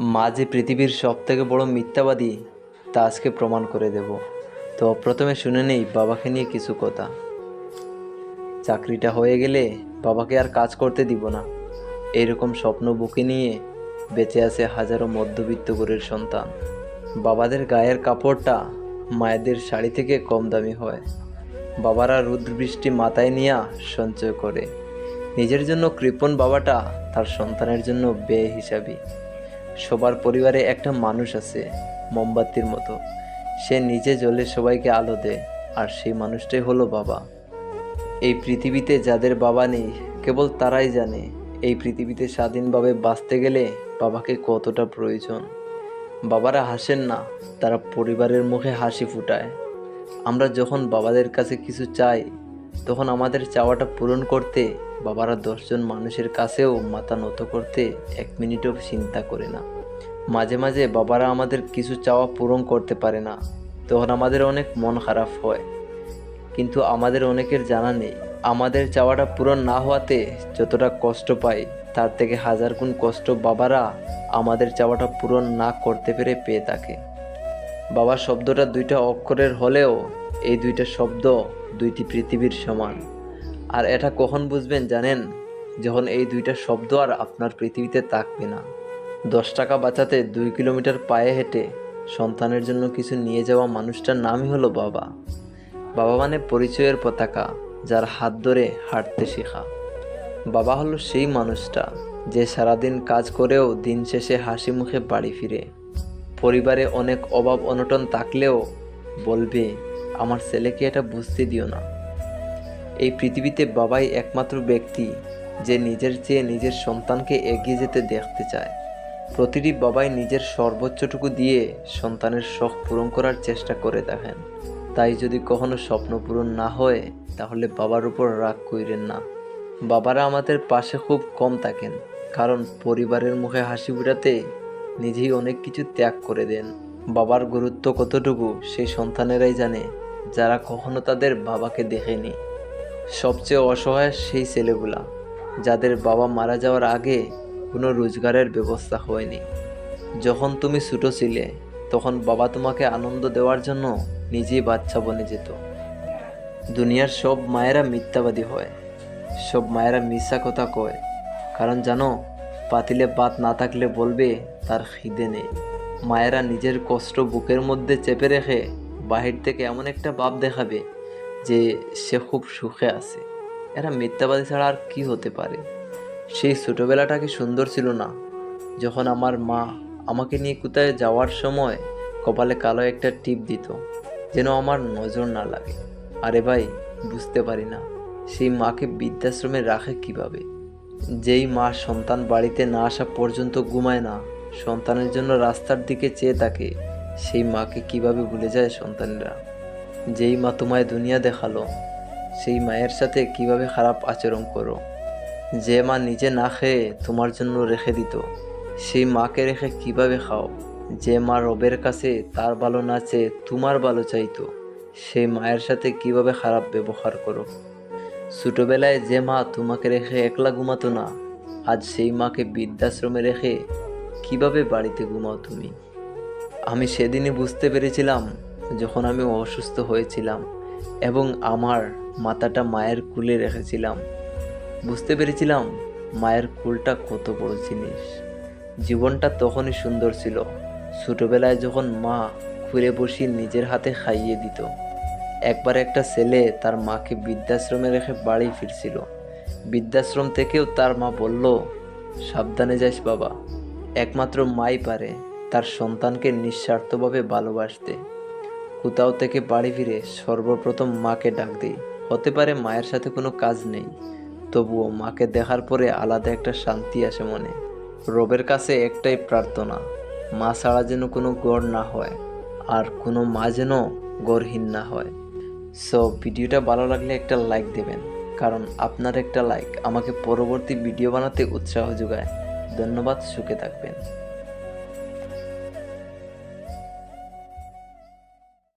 মা যে পৃথিবীর সবথেকে বড় মিথ্যাবাদী তা আজকে প্রমাণ করে দেব। তো প্রথমে শুনে নেই বাবাকে নিয়ে কিছু কথা। চাকরিটা হয়ে গেলে বাবাকে আর কাজ করতে দিব না, এইরকম স্বপ্ন বুকে নিয়ে বেঁচে আছে হাজারো মধ্যবিত্ত ঘরের সন্তান। বাবাদের গায়ের কাপড়টা মায়েদের শাড়ি থেকে কম দামি হয়। বাবারা রৌদ্র বৃষ্টি মাথায় নিয়ে সঞ্চয় করে। নিজের জন্য কৃপণ বাবাটা তার সন্তানের জন্য ব্যয় হিসাবী। সবার পরিবারে একটা মানুষ আছে মোমবাতির মতো, সে নিজে জ্বলে সবাইকে আলো দেয়, আর সেই মানুষটাই হলো বাবা। এই পৃথিবীতে যাদের বাবা নেই কেবল তারাই জানে এই পৃথিবীতে স্বাধীনভাবে বাঁচতে গেলে বাবাকে কতটা প্রয়োজন। বাবারা হাসেন না, তারা পরিবারের মুখে হাসি ফুটায়। আমরা যখন বাবাদের কাছে কিছু চাই তখন আমাদের চাওয়াটা পূরণ করতে বাবারা 10জন মানুষের কাছেও মাথা নত করতে 1 মিনিটও চিন্তা করে না। মাঝে মাঝে বাবারা আমাদের কিছু চাওয়া পূরণ করতে পারে না, তখন আমাদের অনেক মন খারাপ হয়। কিন্তু আমাদের অনেকের জানা নেই আমাদের চাওয়াটা পূরণ না হওয়াতে যতটা কষ্ট পাই তার থেকে 1000 গুণ কষ্ট বাবারা আমাদের চাওয়াটা পূরণ না করতে পেরে পেয়ে থাকে। বাবা শব্দটা 2টা অক্ষরের হলেও এই 2টা শব্দ 2টি পৃথিবীর সমান। আর এটা কখন বুঝবেন জানেন? যখন এই 2টা শব্দ আর আপনার পৃথিবীতে থাকবে না। 10 টাকা বাঁচাতে 2 কিলোমিটার পায়ে হেঁটে সন্তানের জন্য কিছু নিয়ে যাওয়া মানুষটার নামই হলো বাবা। বাবা মানে পরিচয়ের পতাকা, যার হাত ধরে হাঁটতে শেখা। বাবা হলো সেই মানুষটা যে সারাদিন কাজ করেও দিন শেষে হাসি মুখে বাড়ি ফিরে। পরিবারে অনেক অভাব অনটন থাকলেও বলবে, আমার ছেলেকে এটা বুঝতে দিও না। এই পৃথিবীতে বাবাই একমাত্র ব্যক্তি যে নিজের চেয়ে নিজের সন্তানকে এগিয়ে যেতে দেখতে চায়। প্রতিটি বাবাই নিজের সর্বোচ্চটুকু দিয়ে সন্তানের শখ পূরণ করার চেষ্টা করে দেখেন। তাই যদি কখনো স্বপ্ন পূরণ না হয় তাহলে বাবার উপর রাগ কইরেন না। বাবারা আমাদের পাশে খুব কম থাকেন, কারণ পরিবারের মুখে হাসি ফুটাতে নিজেই অনেক কিছু ত্যাগ করে দেন। বাবার গুরুত্ব কতটুকু সেই সন্তানেরাই জানে যারা কখনো তাদের বাবাকে দেখেনি। সবচেয়ে অসহায় সেই ছেলেগুলা যাদের বাবা মারা যাওয়ার আগে কোনো রোজগারের ব্যবস্থা হয়নি। যখন তুমি ছোট ছিলে তখন বাবা তোমাকে আনন্দ দেওয়ার জন্য নিজেই বাচ্চা বনে যেত। দুনিয়ার সব মায়েরা মিথ্যাবাদী হয়, সব মায়েরা মিথ্যা কথা কয়। কারণ জানো, পাতিলে ভাত না থাকলে বলবে তার খিদে নেই। মায়েরা নিজের কষ্ট বুকের মধ্যে চেপে রেখে বাহির থেকে এমন একটা ভাব দেখাবে যে সে খুব সুখে আছে। এরা মিথ্যাবাদী ছাড়া আর কি হতে পারে? সেই ছোটোবেলাটা কি সুন্দর ছিল না, যখন আমার মা আমাকে নিয়ে কোথায় যাওয়ার সময় কপালে কালো একটা টিপ দিত যেন আমার নজর না লাগে। আরে ভাই, বুঝতে পারি না সেই মাকে বৃদ্ধাশ্রমে রাখে কিভাবে। যেই মা সন্তান বাড়িতে না আসা পর্যন্ত ঘুমায় না, সন্তানের জন্য রাস্তার দিকে চেয়ে থাকে, সেই মাকে কিভাবে ভুলে যায় সন্তানেরা। যেই মা তোমায় দুনিয়া দেখালো সেই মায়ের সাথে কিভাবে খারাপ আচরণ করো। যে মা নিজে না খেয়ে তোমার জন্য রেখে দিত, সেই মাকে রেখে কিভাবে খাও। যে মা রবের কাছে তার ভালো না চেয়ে তোমার ভালো চাইতো, সেই মায়ের সাথে কিভাবে খারাপ ব্যবহার করো। ছোটবেলায় যে মা তোমাকে রেখে একলা ঘুমাতো না, আজ সেই মাকে বৃদ্ধাশ্রমে রেখে কিভাবে বাড়িতে ঘুমাও তুমি। আমি সেদিনই বুঝতে পেরেছিলাম যখন আমি অসুস্থ হয়েছিলাম এবং আমার মাথাটা মায়ের কুলে রেখেছিলাম। বুঝতে পেরেছিলাম মায়ের কুলটা কত বড় জিনিস। জীবনটা তখনই সুন্দর ছিল, ছোটবেলায় যখন মা ঘুরে বসি নিজের হাতে খাইয়ে দিত। একবার একটা ছেলে তার মাকে বৃদ্ধাশ্রমে রেখে বাড়ি ফিরছিল। বৃদ্ধাশ্রম থেকেও তার মা বলল, সাবধানে যাস বাবা। একমাত্র মাই পারে তার সন্তানকে নিঃস্বার্থভাবে ভালোবাসতে। কোথাও থেকে বাড়ি ফিরে সর্বপ্রথম মাকে ডাক দিই। হতে পারে মায়ের সাথে কোনো কাজ নেই, তবুও মাকে দেখার পরে আলাদা একটা শান্তি আসে মনে। রবের কাছে একটাই প্রার্থনা, মা ছাড়া যেন কোনো গড় না হয়, আর কোনো মা যেন গড়হীন না হয়। সো ভিডিওটা ভালো লাগলে একটা লাইক দেবেন, কারণ আপনার একটা লাইক আমাকে পরবর্তী ভিডিও বানাতে উৎসাহ যোগায়। ধন্যবাদ, সুখে থাকবেন।